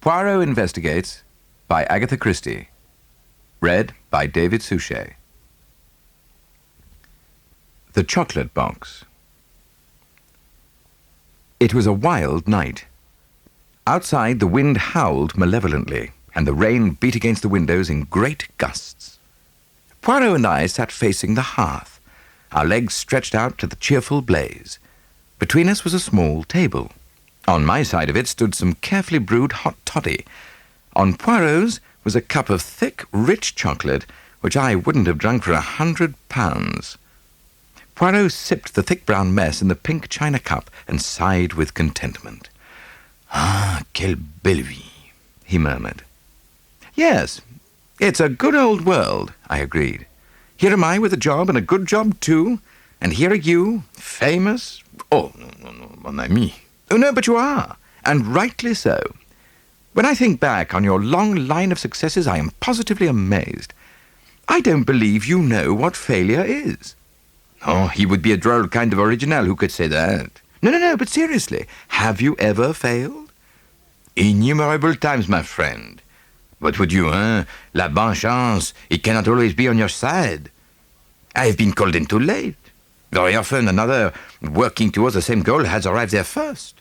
Poirot Investigates by Agatha Christie. Read by David Suchet. The Chocolate Box. It was a wild night. Outside, the wind howled malevolently, and the rain beat against the windows in great gusts. Poirot and I sat facing the hearth, our legs stretched out to the cheerful blaze. Between us was a small table. On my side of it stood some carefully brewed hot toddy. On Poirot's was a cup of thick, rich chocolate, which I wouldn't have drunk for £100. Poirot sipped the thick brown mess in the pink china cup and sighed with contentment. "Ah, quelle belle vie," he murmured. "Yes, it's a good old world," I agreed. "Here am I with a job, and a good job too, and here are you, famous." "Oh, no, mon ami." "Oh, no, but you are, and rightly so. When I think back on your long line of successes, I am positively amazed. I don't believe you know what failure is." "Oh, he would be a droll kind of original who could say that." No, but seriously, have you ever failed?" "Innumerable times, my friend. What would you, La bonne chance, it cannot always be on your side. I have been called in too late. Very often another working towards the same goal has arrived there first.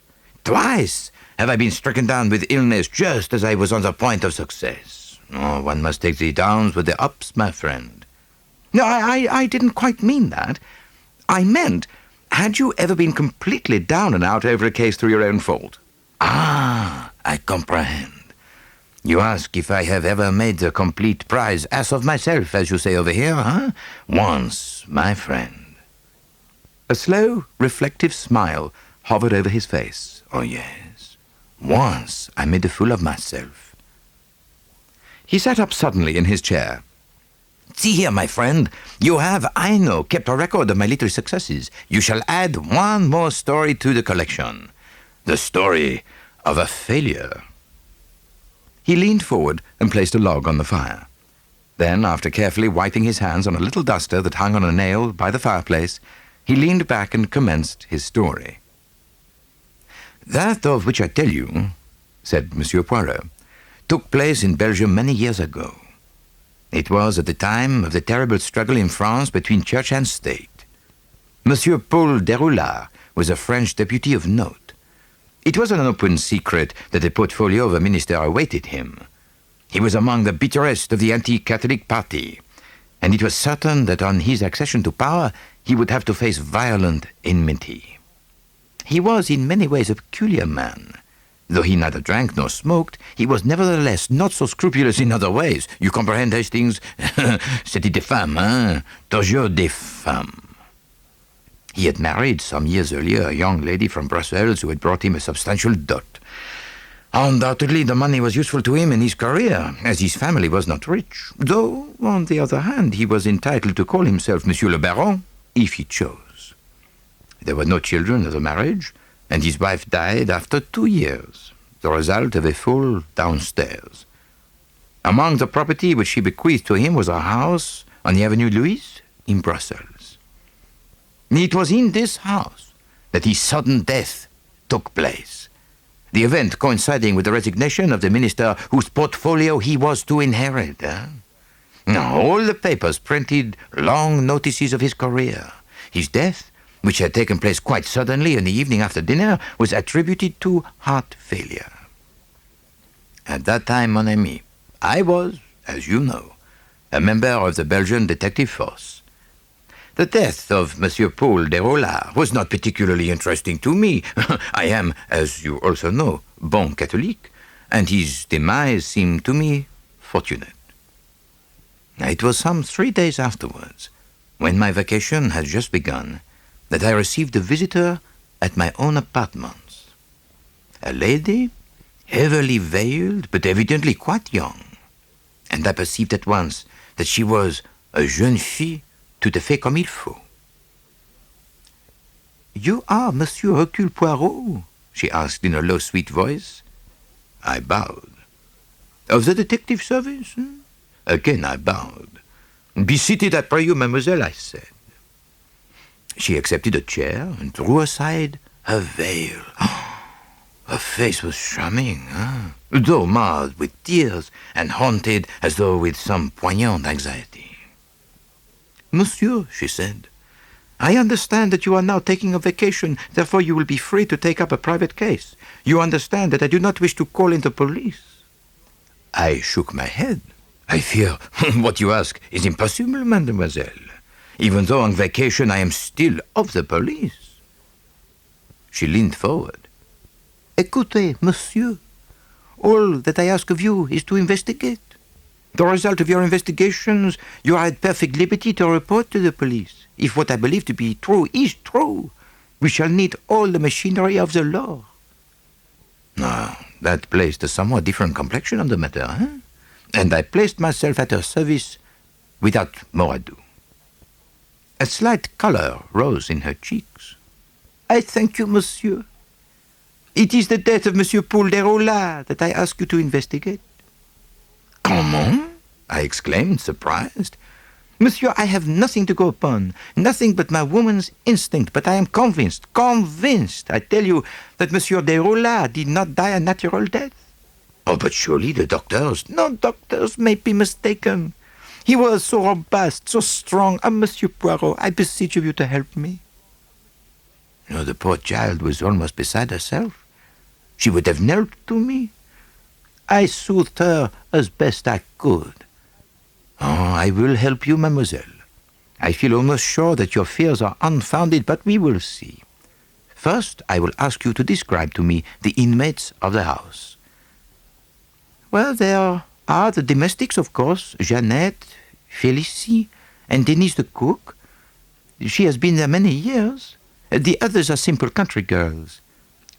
Twice have I been stricken down with illness just as I was on the point of success. Oh, one must take the downs with the ups, my friend." "No, I didn't quite mean that. I meant, had you ever been completely down and out over a case through your own fault?" "Ah, I comprehend. You ask if I have ever made a complete prize ass of myself, as you say over here, huh? Once, my friend." A slow, reflective smile hovered over his face. "Oh, yes. Once I made a fool of myself." He sat up suddenly in his chair. "See here, my friend, you have, I know, kept a record of my little successes. You shall add one more story to the collection. The story of a failure." He leaned forward and placed a log on the fire. Then, after carefully wiping his hands on a little duster that hung on a nail by the fireplace, he leaned back and commenced his story. "That of which I tell you," said Monsieur Poirot, "took place in Belgium many years ago. It was at the time of the terrible struggle in France between church and state. Monsieur Paul Deroulard was a French deputy of note. It was an open secret that the portfolio of a minister awaited him. He was among the bitterest of the anti-Catholic party, and it was certain that on his accession to power he would have to face violent enmity. He was in many ways a peculiar man. Though he neither drank nor smoked, he was nevertheless not so scrupulous in other ways. You comprehend, Hastings? C'était des femmes, hein? Toujours des femmes. He had married some years earlier a young lady from Brussels who had brought him a substantial dot. Undoubtedly, the money was useful to him in his career, as his family was not rich, though, on the other hand, he was entitled to call himself Monsieur le Baron, if he chose. There were no children of the marriage, and his wife died after 2 years, the result of a fall downstairs. Among the property which she bequeathed to him was a house on the Avenue Louise in Brussels. It was in this house that his sudden death took place, the event coinciding with the resignation of the minister whose portfolio he was to inherit. Now, all the papers printed long notices of his career. His death, which had taken place quite suddenly in the evening after dinner, was attributed to heart failure. At that time, mon ami, I was, as you know, a member of the Belgian detective force. The death of Monsieur Paul Deroulard was not particularly interesting to me. I am, as you also know, bon catholique, and his demise seemed to me fortunate. It was some 3 days afterwards, when my vacation had just begun, that I received a visitor at my own apartments. A lady, heavily veiled, but evidently quite young, and I perceived at once that she was a jeune fille tout à fait comme il faut. "You are Monsieur Hercule Poirot?" she asked in a low, sweet voice. I bowed. "Of the detective service?" Again I bowed. "Be seated, I pray you, mademoiselle," I said. She accepted a chair and drew aside her veil. Her face was charming, though marred with tears and haunted as though with some poignant anxiety. "Monsieur," she said, "I understand that you are now taking a vacation, therefore you will be free to take up a private case. You understand that I do not wish to call in the police." I shook my head. "I fear what you ask is impossible, mademoiselle. Even though on vacation, I am still of the police." She leaned forward. "Écoutez, monsieur, all that I ask of you is to investigate. The result of your investigations, you are at perfect liberty to report to the police. If what I believe to be true is true, we shall need all the machinery of the law." Now, that placed a somewhat different complexion on the matter, and I placed myself at her service without more ado. A slight color rose in her cheeks. "I thank you, monsieur. It is the death of Monsieur Paul Desroulins that I ask you to investigate." "Comment?" I exclaimed, surprised. "Monsieur, I have nothing to go upon, nothing but my woman's instinct, but I am convinced, I tell you, that Monsieur Desroulins did not die a natural death." "Oh, but surely the doctors—" "No doctors may be mistaken. He was so robust, so strong. Monsieur Poirot, I beseech of you to help me." Oh, the poor child was almost beside herself. She would have knelt to me. I soothed her as best I could. "Oh, I will help you, mademoiselle. I feel almost sure that your fears are unfounded, but we will see. First, I will ask you to describe to me the inmates of the house." "Well, there are the domestics, of course, Jeannette, Félicie, and Denise the cook. She has been there many years. The others are simple country girls.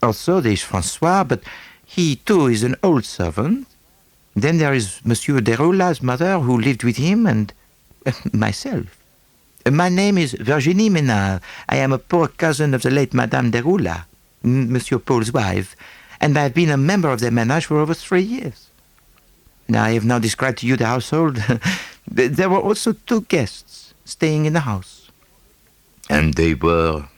Also, there is François, but he, too, is an old servant. Then there is Monsieur Desroulins' mother, who lived with him, and myself. My name is Virginie Ménard. I am a poor cousin of the late Madame Desroulins, Monsieur Paul's wife, and I have been a member of their ménage for over 3 years. Now, I have now described to you the household. There were also 2 guests staying in the house." "And they were?"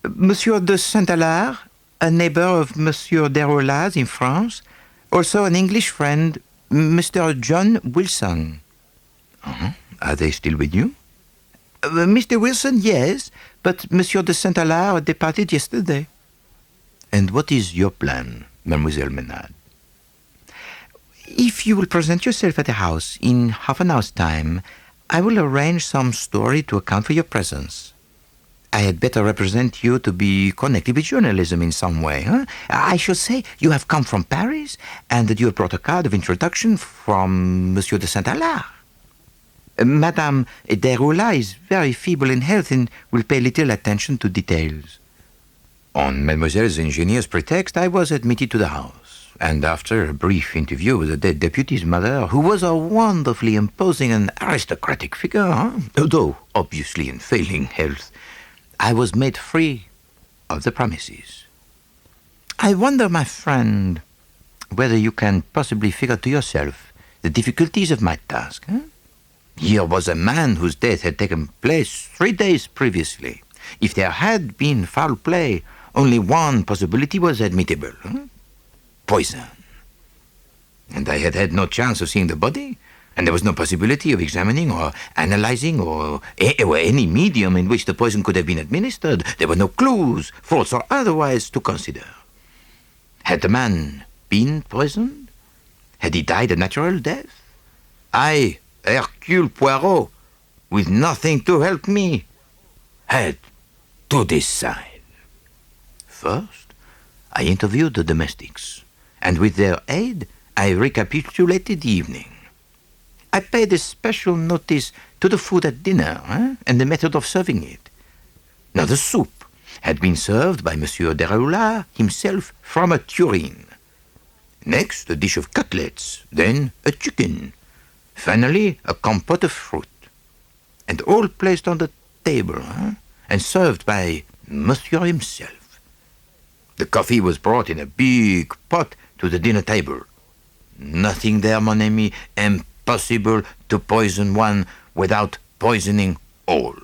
"Monsieur de Saint-Alard, a neighbor of Monsieur Desroulins in France, also an English friend, Mr. John Wilson." "Are they still with you?" "Mr. Wilson, yes, but Monsieur de Saint-Alard departed yesterday." "And what is your plan, Mademoiselle Ménard?" "If you will present yourself at the house in half an hour's time, I will arrange some story to account for your presence. I had better represent you to be connected with journalism in some way. I shall say you have come from Paris and that you have brought a card of introduction from Monsieur de Saint-Alard. Madame Desroulins is very feeble in health and will pay little attention to details." On Mademoiselle's ingenious pretext, I was admitted to the house, and after a brief interview with the dead deputy's mother, who was a wonderfully imposing and aristocratic figure, though obviously in failing health, I was made free of the premises. I wonder, my friend, whether you can possibly figure to yourself the difficulties of my task. Here was a man whose death had taken place 3 days previously. If there had been foul play, only one possibility was admissible. Poison. And I had had no chance of seeing the body, and there was no possibility of examining or analyzing or any medium in which the poison could have been administered. There were no clues, false or otherwise, to consider. Had the man been poisoned? Had he died a natural death? I, Hercule Poirot, with nothing to help me, had to decide. First, I interviewed the domestics, and with their aid, I recapitulated the evening. I paid especial notice to the food at dinner and the method of serving it. Now, the soup had been served by Monsieur Desroulins himself from a tureen. Next, a dish of cutlets, then a chicken. Finally, a compote of fruit. And all placed on the table and served by Monsieur himself. The coffee was brought in a big pot to the dinner table. Nothing there, mon ami, impossible to poison one without poisoning all.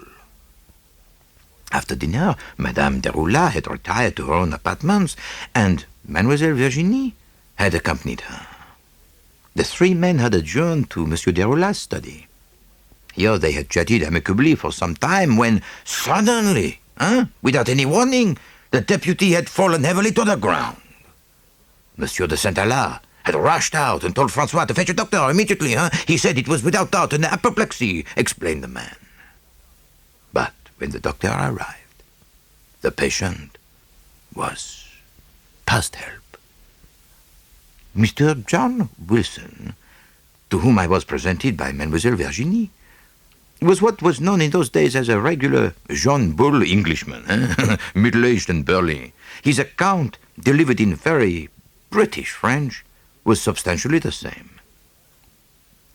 After dinner, Madame Desroulins had retired to her own apartments, and Mademoiselle Virginie had accompanied her. The three men had adjourned to Monsieur Desroulins' study. Here they had chatted amicably for some time when, suddenly, without any warning, the deputy had fallen heavily to the ground. Monsieur de Saint-Alard had rushed out and told Francois to fetch a doctor immediately. He said it was without doubt an apoplexy, explained the man. But when the doctor arrived, the patient was past help. Mr. John Wilson, to whom I was presented by Mademoiselle Virginie, was what was known in those days as a regular Jean Bull Englishman, middle-aged and burly. His account, delivered in very British French, was substantially the same.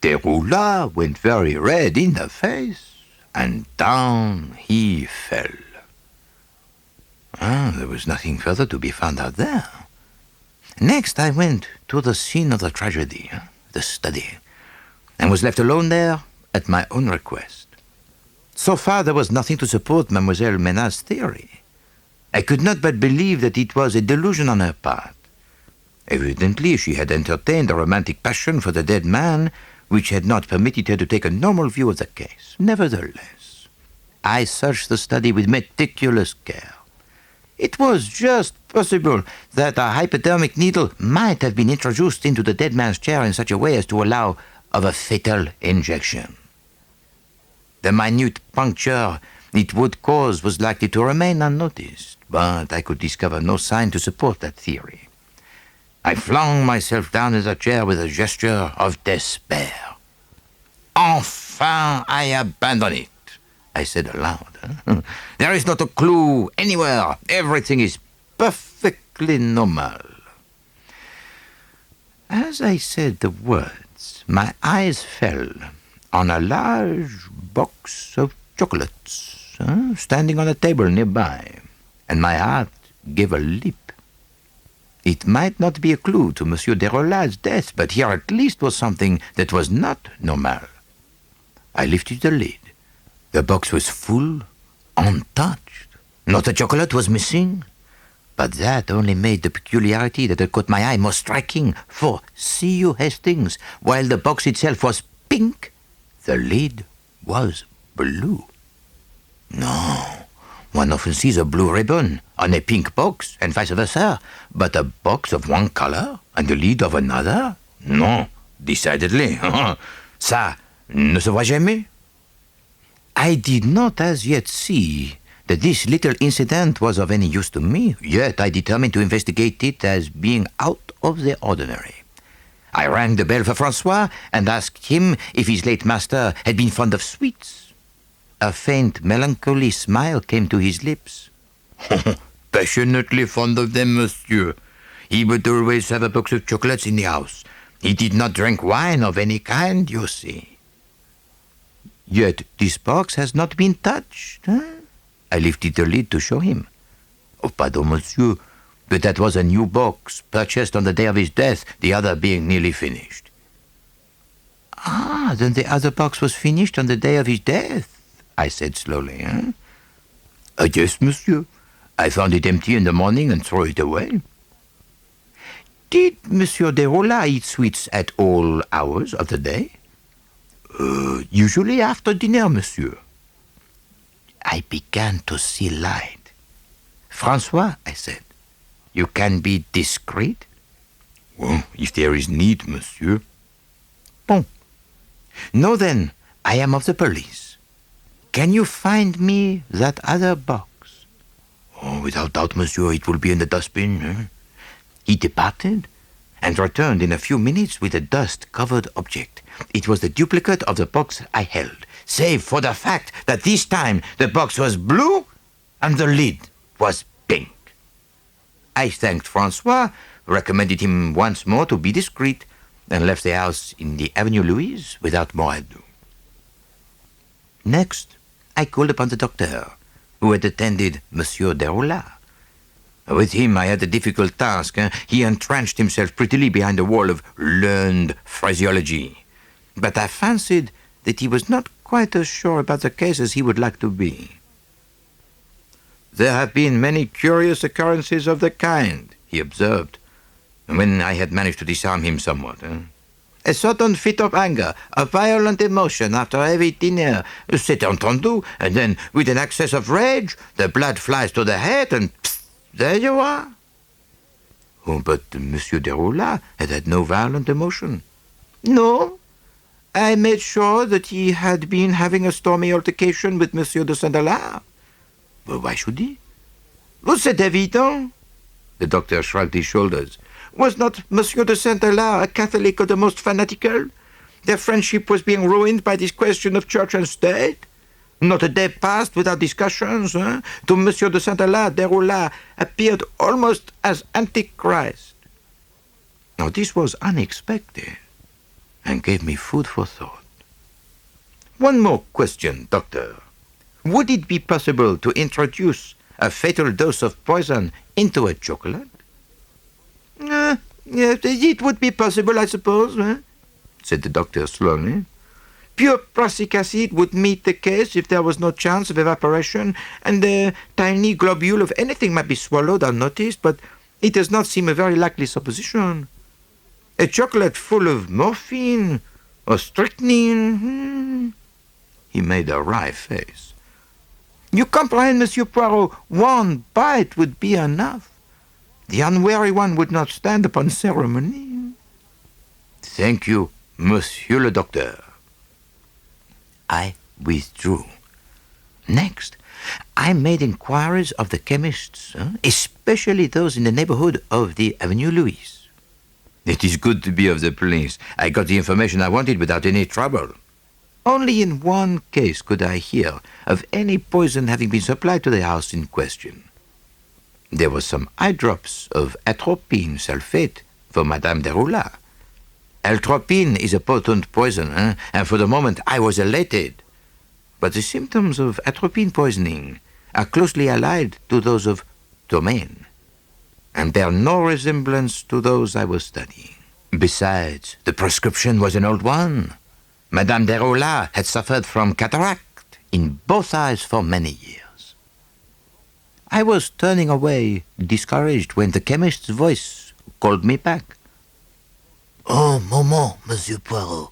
Desroulins went very red in the face, and down he fell. There was nothing further to be found out there. Next, I went to the scene of the tragedy, the study, and was left alone there at my own request. So far, there was nothing to support Mademoiselle Ménard's theory. I could not but believe that it was a delusion on her part. Evidently, she had entertained a romantic passion for the dead man, which had not permitted her to take a normal view of the case. Nevertheless, I searched the study with meticulous care. It was just possible that a hypodermic needle might have been introduced into the dead man's chair in such a way as to allow of a fatal injection. The minute puncture it would cause was likely to remain unnoticed, but I could discover no sign to support that theory. I flung myself down in the chair with a gesture of despair. Enfin, I abandon it, I said aloud. There is not a clue anywhere. Everything is perfectly normal. As I said the words, my eyes fell on a large box of chocolates standing on a table nearby, and my heart gave a leap. It might not be a clue to Monsieur Desroulins' death, but here at least was something that was not normal. I lifted the lid. The box was full, untouched. Not a chocolate was missing, but that only made the peculiarity that had caught my eye more striking, for, see you, Hastings, while the box itself was pink, the lid was blue. No, one often sees a blue ribbon on a pink box, and vice versa, but a box of one color and the lid of another? Non, decidedly. Ça ne se voit jamais. I did not as yet see that this little incident was of any use to me, yet I determined to investigate it as being out of the ordinary. I rang the bell for Francois and asked him if his late master had been fond of sweets. A faint, melancholy smile came to his lips. Passionately fond of them, monsieur. He would always have a box of chocolates in the house. He did not drink wine of any kind, you see. Yet this box has not been touched. I lifted the lid to show him. Oh, pardon, monsieur, but that was a new box, purchased on the day of his death, the other being nearly finished. Ah, then the other box was finished on the day of his death, I said slowly. Yes, monsieur. I found it empty in the morning and threw it away. Did Monsieur Desroulins eat sweets at all hours of the day? Usually after dinner, monsieur. I began to see light. Francois, I said, you can be discreet? Well, if there is need, monsieur. Bon. No, then, I am of the police. Can you find me that other box? Oh, without doubt, monsieur, it will be in the dustbin. He departed and returned in a few minutes with a dust-covered object. It was the duplicate of the box I held, save for the fact that this time the box was blue and the lid was pink. I thanked Francois, recommended him once more to be discreet, and left the house in the Avenue Louise without more ado. Next, I called upon the doctor, who had attended Monsieur Desroulins. With him I had a difficult task. He entrenched himself prettily behind a wall of learned phraseology. But I fancied that he was not quite as sure about the case as he would like to be. There have been many curious occurrences of the kind, he observed, when I had managed to disarm him somewhat. A sudden fit of anger, a violent emotion after a heavy dinner, c'est entendu, and then with an access of rage, the blood flies to the head, and psst, there you are. Oh, but Monsieur Deroulard had no violent emotion. No. I made sure that he had been having a stormy altercation with Monsieur de Saint-Alard. Well, why should he? Oh, c'est évident. The doctor shrugged his shoulders. Was not Monsieur de Saint-Alard a Catholic of the most fanatical? Their friendship was being ruined by this question of church and state. Not a day passed without discussions. To Monsieur de Saint-Alard, Deroulard appeared almost as Antichrist. Now, this was unexpected and gave me food for thought. One more question, Doctor. Would it be possible to introduce a fatal dose of poison into a chocolate? Yes, it would be possible, I suppose, said the doctor slowly. Pure prussic acid would meet the case if there was no chance of evaporation, and a tiny globule of anything might be swallowed unnoticed, but it does not seem a very likely supposition. A chocolate full of morphine or strychnine. He made a wry face. You comprehend, Monsieur Poirot, one bite would be enough. The unwary one would not stand upon ceremony. Thank you, Monsieur le Docteur. I withdrew. Next, I made inquiries of the chemists, especially those in the neighborhood of the Avenue Louise. It is good to be of the police. I got the information I wanted without any trouble. Only in one case could I hear of any poison having been supplied to the house in question. There were some eye drops of atropine sulfate for Madame Deroulard. Atropine is a potent poison, and for the moment I was elated. But the symptoms of atropine poisoning are closely allied to those of ptomaine, and bear no resemblance to those I was studying. Besides, the prescription was an old one. Madame Deroulard had suffered from cataract in both eyes for many years. I was turning away, discouraged, when the chemist's voice called me back. Oh, moment, Monsieur Poirot.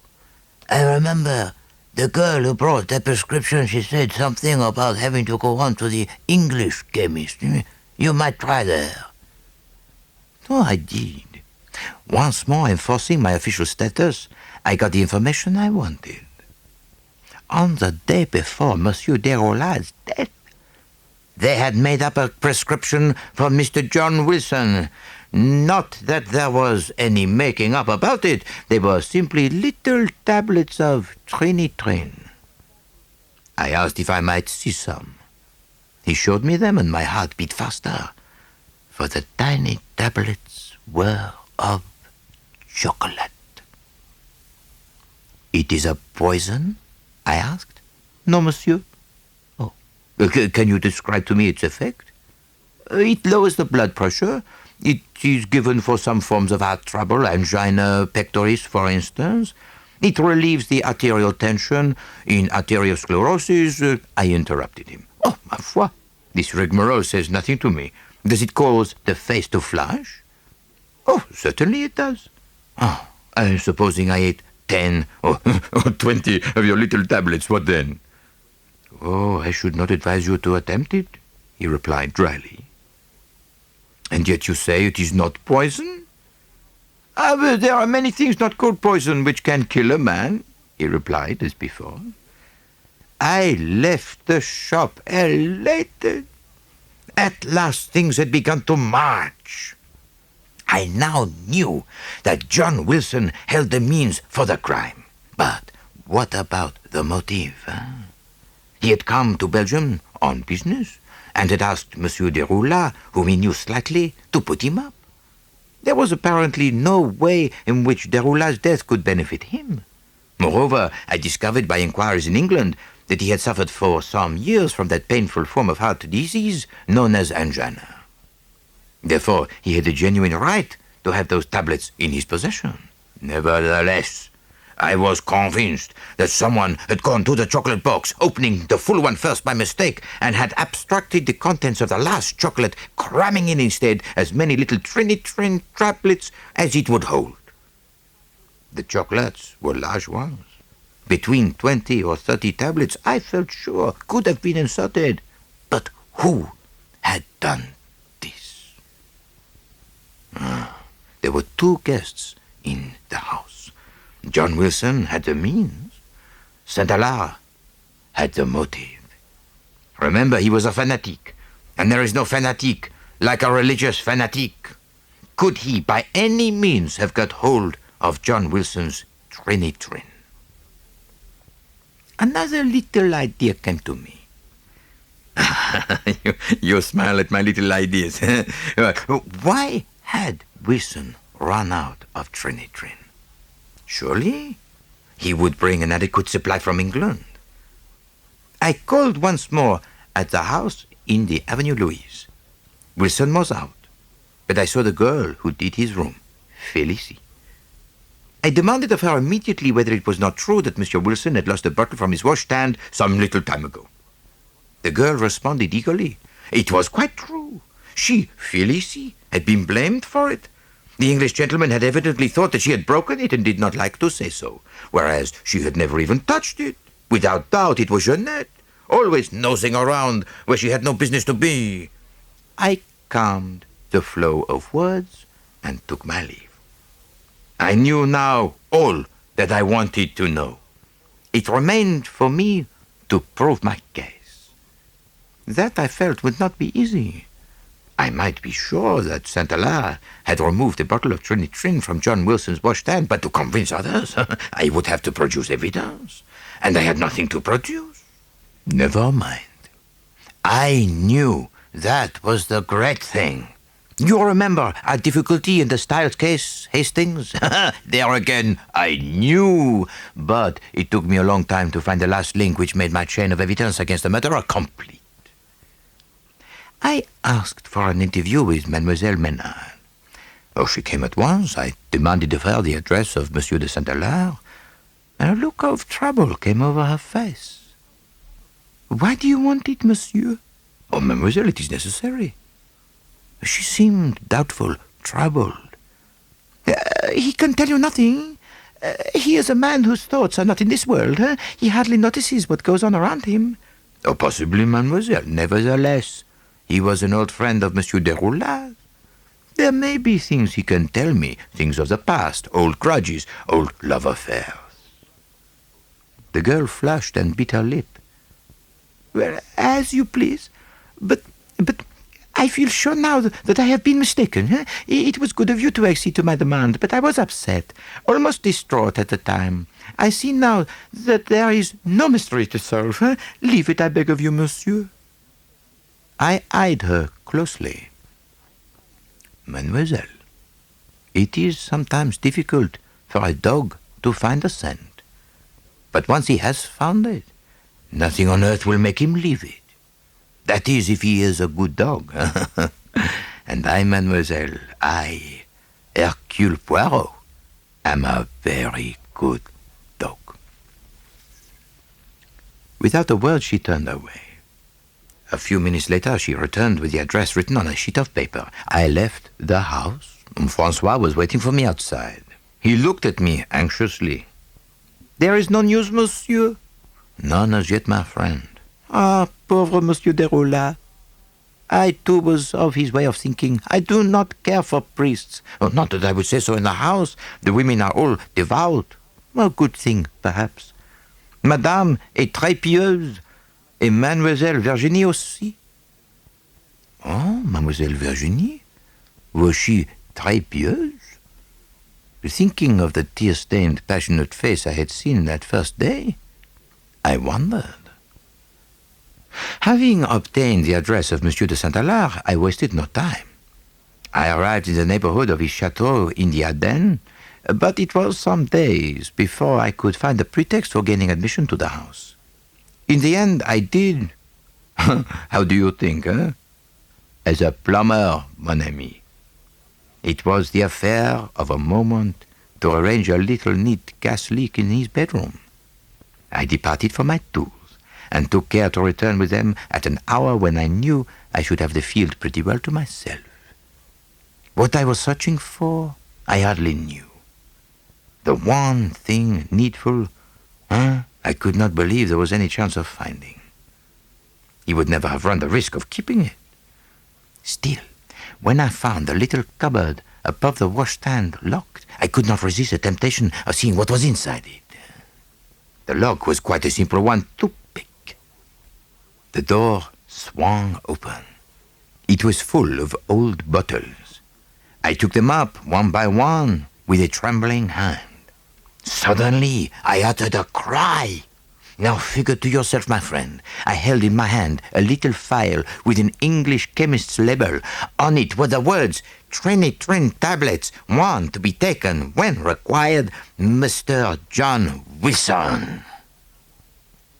I remember the girl who brought the prescription, she said something about having to go on to the English chemist. You might try there. Oh, I did. Once more enforcing my official status, I got the information I wanted. On the day before Monsieur Deroulard's death, they had made up a prescription for Mr. John Wilson. Not that there was any making up about it. They were simply little tablets of trinitrine. I asked if I might see some. He showed me them, and my heart beat faster, for the tiny tablets were of chocolate. It is a poison? I asked. No, monsieur. Oh. Can you describe to me its effect? It lowers the blood pressure. It is given for some forms of heart trouble, angina pectoris, for instance. It relieves the arterial tension. In arteriosclerosis, I interrupted him. Oh, ma foi, this rigmarole says nothing to me. Does it cause the face to flash? Oh, certainly it does. Oh, supposing I ate 10 or 20 of your little tablets, what then? Oh, I should not advise you to attempt it, he replied dryly. And yet you say it is not poison? But there are many things not called poison which can kill a man, he replied as before. I left the shop elated. At last things had begun to march. I now knew that John Wilson held the means for the crime. But what about the motive? He had come to Belgium on business and had asked Monsieur Deroulard, whom he knew slightly, to put him up. There was apparently no way in which Deroulard's death could benefit him. Moreover, I discovered by inquiries in England that he had suffered for some years from that painful form of heart disease known as angina. Therefore, he had a genuine right to have those tablets in his possession. Nevertheless, I was convinced that someone had gone to the chocolate box, opening the full one first by mistake, and had abstracted the contents of the last chocolate, cramming in instead as many little trin tablets as it would hold. The chocolates were large ones. Between 20 or 30 tablets, I felt sure, could have been inserted. But who had done this? There were 2 guests in the house. John Wilson had the means. Saint-Alard had the motive. Remember, he was a fanatic, and there is no fanatic like a religious fanatic. Could he, by any means, have got hold of John Wilson's trinitrin? Another little idea came to me. You smile at my little ideas. Why had Wilson run out of trinitrin? Surely he would bring an adequate supply from England. I called once more at the house in the Avenue Louise. Wilson was out, but I saw the girl who did his room, Félicie. I demanded of her immediately whether it was not true that Monsieur Wilson had lost a bottle from his washstand some little time ago. The girl responded eagerly. It was quite true. She, Félicie, had been blamed for it. The English gentleman had evidently thought that she had broken it and did not like to say so, whereas she had never even touched it. Without doubt, it was Jeanette, always nosing around where she had no business to be. I calmed the flow of words and took my leave. I knew now all that I wanted to know. It remained for me to prove my case. That I felt would not be easy. I might be sure that Saint-Alard had removed a bottle of trinitrin from John Wilson's washstand, but to convince others, I would have to produce evidence, and I had nothing to produce. Never mind. I knew that was the great thing. You remember our difficulty in the Styles case, Hastings? There again, I knew. But it took me a long time to find the last link which made my chain of evidence against the murderer complete. I asked for an interview with Mademoiselle Menard. Oh, she came at once. I demanded of her the address of Monsieur de Saint-Alard, and a look of trouble came over her face. Why do you want it, monsieur? Oh, mademoiselle, it is necessary. She seemed doubtful, troubled. He can tell you nothing. He is a man whose thoughts are not in this world. He hardly notices what goes on around him. Oh, possibly, mademoiselle. Nevertheless, he was an old friend of Monsieur Deroulade. There may be things he can tell me, things of the past, old grudges, old love affairs. The girl flushed and bit her lip. Well, as you please. But I feel sure now that I have been mistaken. It was good of you to accede to my demand, but I was upset, almost distraught at the time. I see now that there is no mystery to solve. Leave it, I beg of you, monsieur. I eyed her closely. Mademoiselle, it is sometimes difficult for a dog to find a scent. But once he has found it, nothing on earth will make him leave it. That is, if he is a good dog. And I, mademoiselle, I, Hercule Poirot, am a very good dog. Without a word, she turned away. A few minutes later, she returned with the address written on a sheet of paper. I left the house. Francois was waiting for me outside. He looked at me anxiously. There is no news, monsieur? None as yet, my friend. Ah, pauvre Monsieur Deroulade. I, too, was of his way of thinking. I do not care for priests. Oh, not that I would say so in the house. The women are all devout. A good thing, perhaps. Madame est très pieuse. Et Mademoiselle Virginie aussi. Oh, Mademoiselle Virginie? Was she très pieuse? Thinking of the tear-stained, passionate face I had seen that first day, I wondered. Having obtained the address of Monsieur de Saint-Alard, I wasted no time. I arrived in the neighborhood of his chateau in the Ardennes, but it was some days before I could find a pretext for gaining admission to the house. In the end, I did. How do you think, eh? As a plumber, mon ami. It was the affair of a moment to arrange a little neat gas leak in his bedroom. I departed for my tools and took care to return with them at an hour when I knew I should have the field pretty well to myself. What I was searching for, I hardly knew. The one thing needful, I could not believe there was any chance of finding. He would never have run the risk of keeping it. Still, when I found the little cupboard above the washstand locked, I could not resist the temptation of seeing what was inside it. The lock was quite a simple one to pick. The door swung open. It was full of old bottles. I took them up one by one with a trembling hand. Suddenly, I uttered a cry. Now figure to yourself, my friend, I held in my hand a little phial with an English chemist's label. On it were the words, Trinitrin tablets, one to be taken when required, Mr. John Wilson.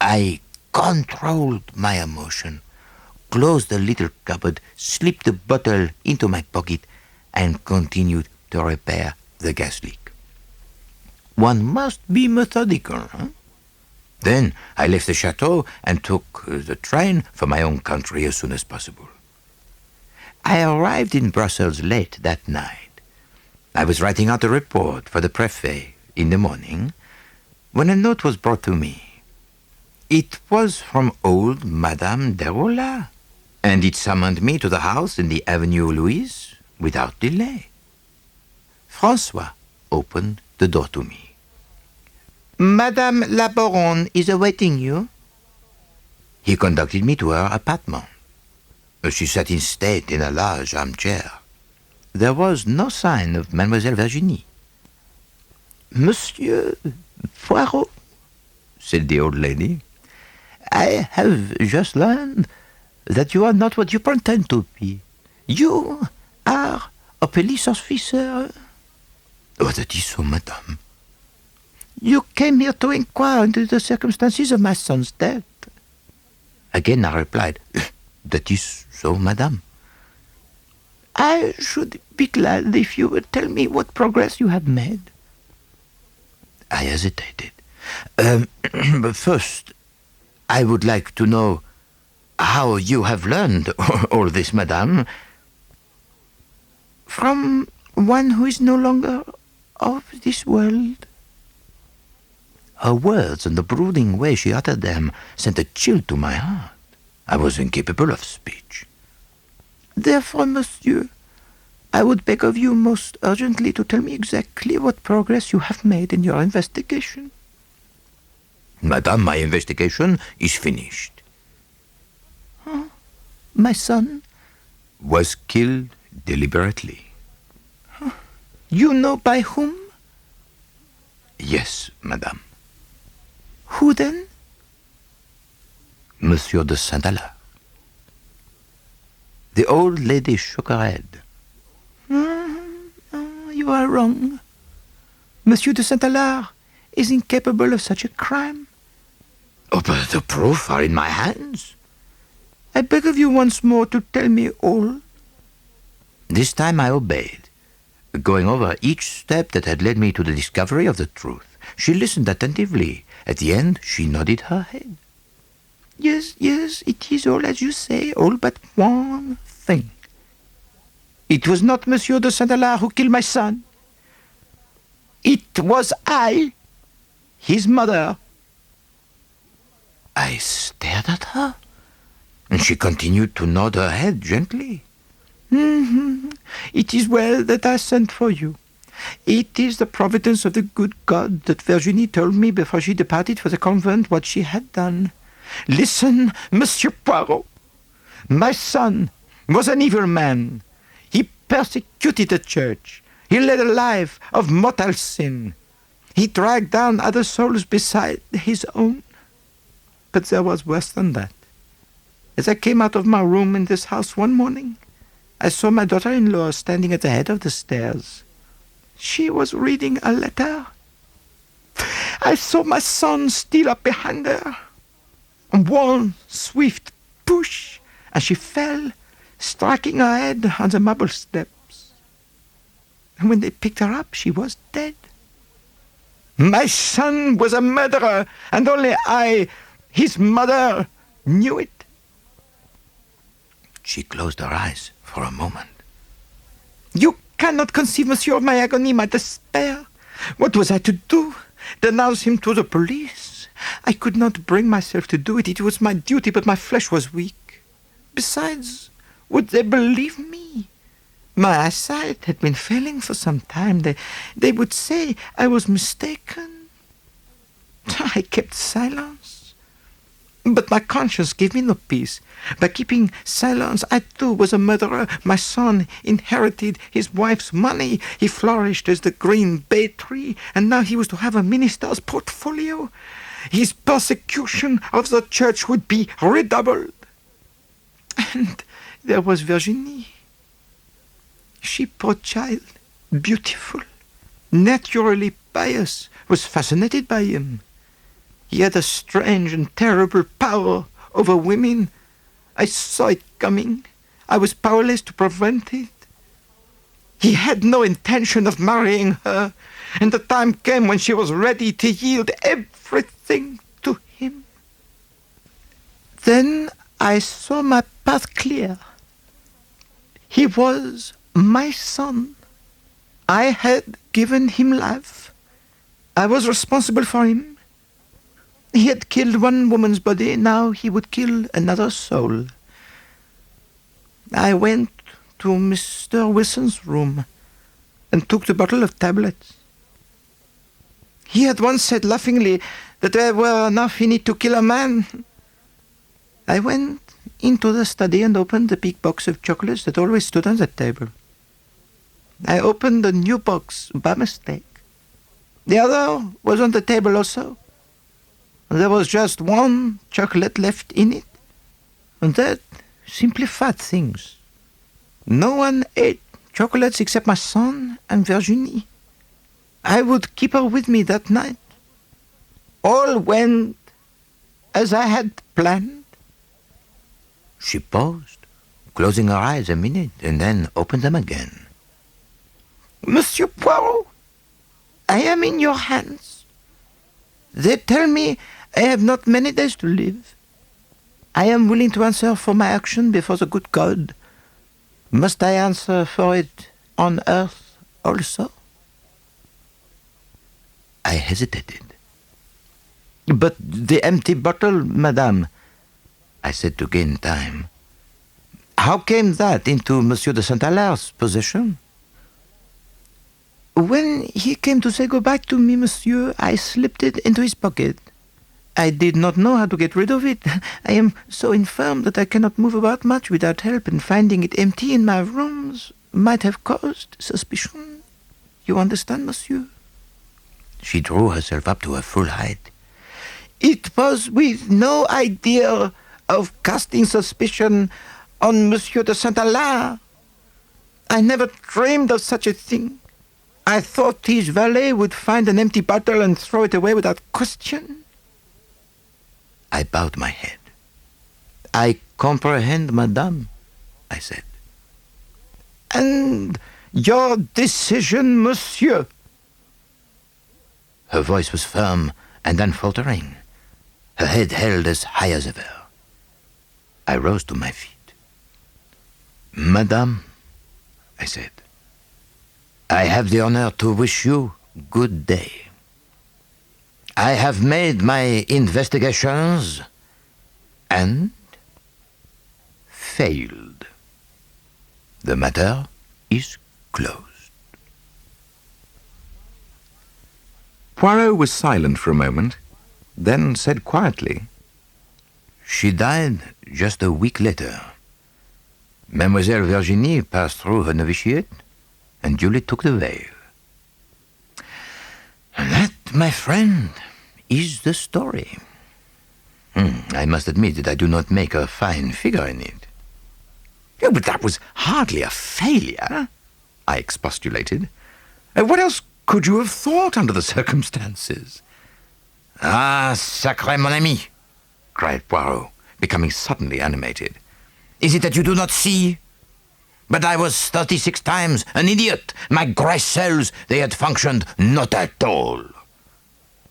I controlled my emotion, closed the little cupboard, slipped the bottle into my pocket, and continued to repair the gas leak. One must be methodical, Then I left the chateau and took the train for my own country as soon as possible. I arrived in Brussels late that night. I was writing out a report for the préfet in the morning when a note was brought to me. It was from old Madame Derola, and it summoned me to the house in the Avenue Louise without delay. François opened the door to me. Madame la Baronne is awaiting you. He conducted me to her apartment. She sat in state in a large armchair. There was no sign of Mademoiselle Virginie. Monsieur Poirot, said the old lady, I have just learned that you are not what you pretend to be. You are a police officer. Oh, that is so, madame. You came here to inquire into the circumstances of my son's death. Again I replied, that is so, madame. I should be glad if you would tell me what progress you have made. I hesitated. But first, I would like to know how you have learned all this, madame. From one who is no longer of this world. Her words and the brooding way she uttered them sent a chill to my heart. I was incapable of speech. Therefore, monsieur, I would beg of you most urgently to tell me exactly what progress you have made in your investigation. Madame, my investigation is finished. My son was killed deliberately. You know by whom? Yes, madame. Who then? Monsieur de Saint-Alard. The old lady shook her head. You are wrong. Monsieur de Saint-Alard is incapable of such a crime. Oh, but the proof are in my hands. I beg of you once more to tell me all. This time I obeyed, going over each step that had led me to the discovery of the truth. She listened attentively. At the end, she nodded her head. Yes, it is all as you say, all but one thing. It was not Monsieur de Saint-Alard who killed my son. It was I, his mother. I stared at her, and she continued to nod her head gently. It is well that I sent for you. It is the providence of the good God that Virginie told me before she departed for the convent what she had done. Listen, Monsieur Poirot. My son was an evil man. He persecuted the church. He led a life of mortal sin. He dragged down other souls beside his own. But there was worse than that. As I came out of my room in this house one morning, I saw my daughter-in-law standing at the head of the stairs. She was reading a letter. I saw my son steal up behind her. One swift push, and she fell, striking her head on the marble steps. And when they picked her up, she was dead. My son was a murderer, and only I, his mother, knew it. She closed her eyes for a moment. You cannot conceive, monsieur, my agony, my despair. What was I to do? Denounce him to the police? I could not bring myself to do it. It was my duty, but my flesh was weak. Besides, would they believe me? My eyesight had been failing for some time. They would say I was mistaken. I kept silence. But my conscience gave me no peace. By keeping silence, I too was a murderer. My son inherited his wife's money. He flourished as the green bay tree, and now he was to have a minister's portfolio. His persecution of the church would be redoubled. And there was Virginie. She, poor child, beautiful, naturally pious, was fascinated by him. He had a strange and terrible power over women. I saw it coming. I was powerless to prevent it. He had no intention of marrying her, and the time came when she was ready to yield everything to him. Then I saw my path clear. He was my son. I had given him life. I was responsible for him. He had killed one woman's body, now he would kill another soul. I went to Mr. Wilson's room and took the bottle of tablets. He had once said laughingly that there were enough in it to kill a man. I went into the study and opened the big box of chocolates that always stood on the table. I opened the new box by mistake. The other was on the table also. There was just one chocolate left in it, and that simplified things. No one ate chocolates except my son and Virginie. I would keep her with me that night. All went as I had planned. She paused, closing her eyes a minute, and then opened them again. Monsieur Poirot, I am in your hands. They tell me I have not many days to live. I am willing to answer for my action before the good God. Must I answer for it on earth also? I hesitated. But the empty bottle, madame, I said to gain time. How came that into Monsieur de Saint-Alar's possession? When he came to say goodbye to me, monsieur, I slipped it into his pocket. I did not know how to get rid of it. I am so infirm that I cannot move about much without help, and finding it empty in my rooms might have caused suspicion. You understand, monsieur? She drew herself up to her full height. It was with no idea of casting suspicion on Monsieur de Saint-Alar. I never dreamed of such a thing. I thought his valet would find an empty bottle and throw it away without question. I bowed my head. I comprehend, madame, I said. And your decision, monsieur? Her voice was firm and unfaltering, her head held as high as ever. I rose to my feet. Madame, I said, I have the honor to wish you good day. I have made my investigations and failed. The matter is closed. Poirot was silent for a moment, then said quietly, She died just a week later. Mademoiselle Virginie passed through her novitiate, and Julie took the veil. And that, my friend, is the story. I must admit that I do not make a fine figure in it. Oh, but that was hardly a failure, I expostulated. What else could you have thought under the circumstances? Ah, sacré mon ami, cried Poirot, becoming suddenly animated. Is it that you do not see? But I was 36 times an idiot. My gray cells, they had functioned not at all.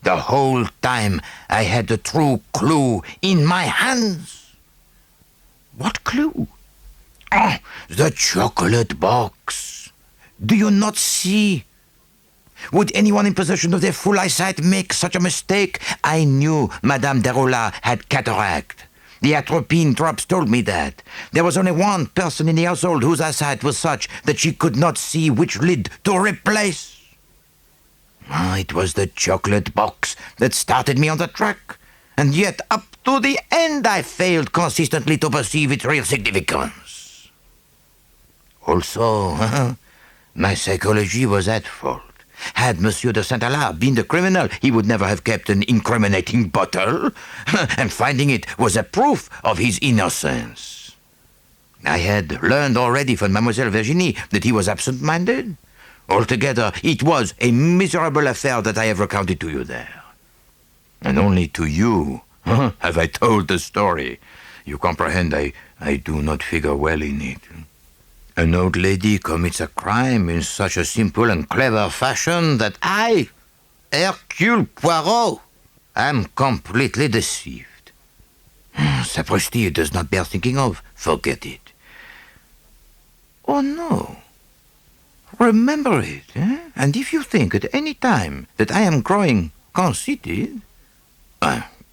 The whole time I had the true clue in my hands. What clue? Oh, the chocolate box. Do you not see? Would anyone in possession of their full eyesight make such a mistake? I knew Madame Deroula had cataract. The atropine drops told me that. There was only one person in the household whose eyesight was such that she could not see which lid to replace. It was the chocolate box that started me on the track, and yet up to the end I failed consistently to perceive its real significance. Also, my psychology was at fault. Had Monsieur de Saint-Alard been the criminal, he would never have kept an incriminating bottle, and finding it was a proof of his innocence. I had learned already from Mademoiselle Virginie that he was absent-minded. Altogether, it was a miserable affair that I have recounted to you there. And only to you have I told the story. You comprehend, I do not figure well in it. An old lady commits a crime in such a simple and clever fashion that I, Hercule Poirot, am completely deceived. Sapristi does not bear thinking of. Forget it. Oh, no. Remember it, and if you think at any time that I am growing conceited,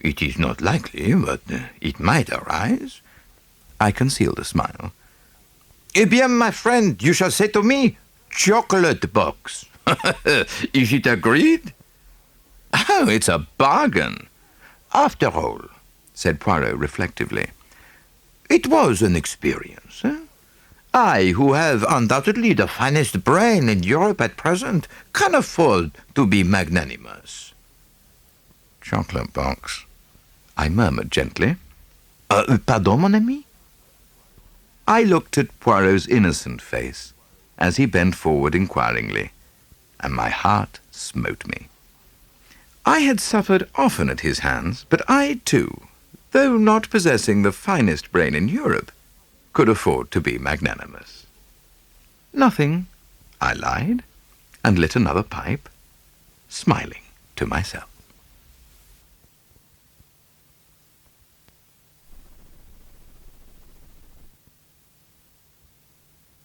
it is not likely, but it might arise. I concealed a smile. Eh bien, my friend, you shall say to me, chocolate box. Is it agreed? Oh, it's a bargain. After all, said Poirot reflectively, it was an experience. I, who have undoubtedly the finest brain in Europe at present, can afford to be magnanimous. Chocolate box, I murmured gently. Pardon, mon ami? I looked at Poirot's innocent face as he bent forward inquiringly, and my heart smote me. I had suffered often at his hands, but I, too, though not possessing the finest brain in Europe, could afford to be magnanimous. Nothing, I lied, and lit another pipe, smiling to myself.